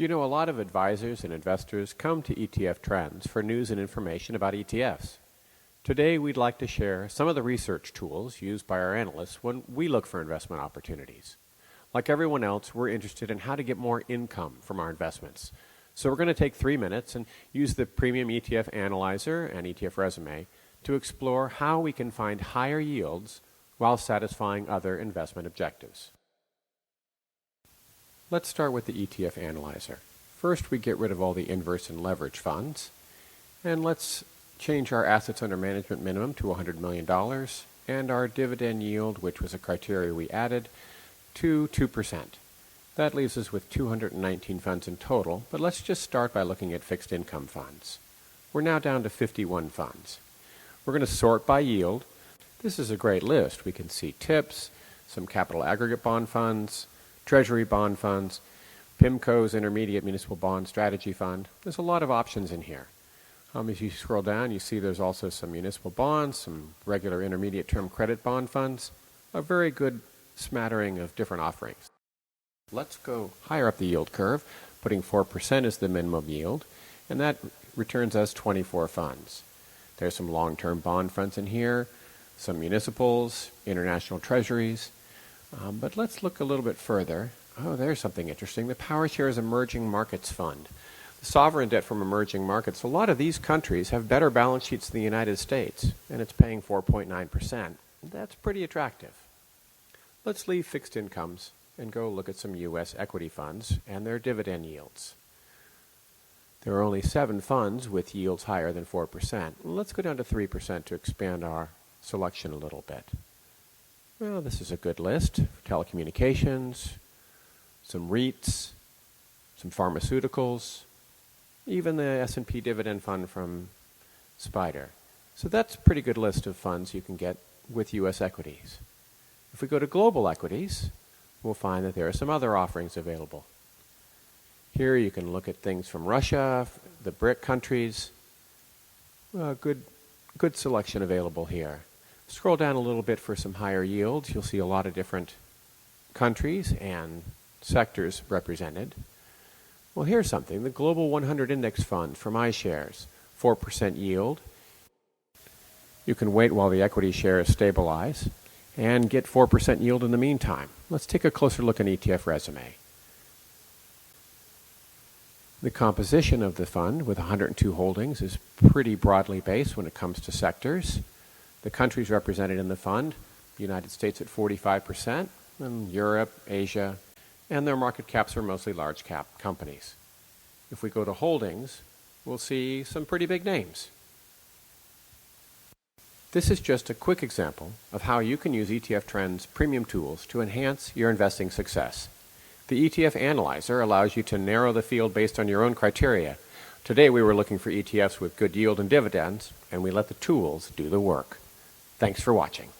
You know, a lot of advisors and investors come to ETF Trends for news and information about ETFs. Today, we'd like to share some of the research tools used by our analysts when we look for investment opportunities. Like everyone else, we're interested in how to get more income from our investments. So we're going to take 3 minutes and use the Premium ETF Analyzer and ETF Resume to explore how we can find higher yields while satisfying other investment objectives. Let's start with the ETF Analyzer. First, we get rid of all the inverse and leverage funds, and let's change our assets under management minimum to $100 million and our dividend yield, which was a criteria we added, to 2%. That leaves us with 219 funds in total, but let's just start by looking at fixed income funds. We're now down to 51 funds. We're going to sort by yield. This is a great list. We can see TIPS, some capital aggregate bond funds, Treasury bond funds, PIMCO's Intermediate Municipal Bond Strategy Fund. There's a lot of options in here. As you scroll down, you see there's also some municipal bonds, some regular intermediate term credit bond funds, a very good smattering of different offerings. Let's go higher up the yield curve, putting 4% as the minimum yield, and that returns us 24 funds. There's some long-term bond funds in here, some municipals, international treasuries, but let's look a little bit further. Oh, there's something interesting. The PowerShares Emerging Markets Fund. The sovereign debt from emerging markets. A lot of these countries have better balance sheets than the United States, and it's paying 4.9%. That's pretty attractive. Let's leave fixed incomes and go look at some U.S. equity funds and their dividend yields. There are only 7 funds with yields higher than 4%. Let's go down to 3% to expand our selection a little bit. Well, this is a good list. Telecommunications, some REITs, some pharmaceuticals, even the S&P dividend fund from Spider. So that's a pretty good list of funds you can get with U.S. equities. If we go to global equities, we'll find that there are some other offerings available. Here you can look at things from Russia, the BRIC countries. Good selection available here. Scroll down a little bit for some higher yields. You'll see a lot of different countries and sectors represented. Well, here's something. The Global 100 Index Fund from iShares, 4% yield. You can wait while the equity shares stabilize and get 4% yield in the meantime. Let's take a closer look at ETF Resume. The composition of the fund with 102 holdings is pretty broadly based when it comes to sectors. The countries represented in the fund, the United States at 45%, and Europe, Asia, and their market caps are mostly large cap companies. If we go to holdings, we'll see some pretty big names. This is just a quick example of how you can use ETF Trends Premium tools to enhance your investing success. The ETF Analyzer allows you to narrow the field based on your own criteria. Today we were looking for ETFs with good yield and dividends, and we let the tools do the work. Thanks for watching.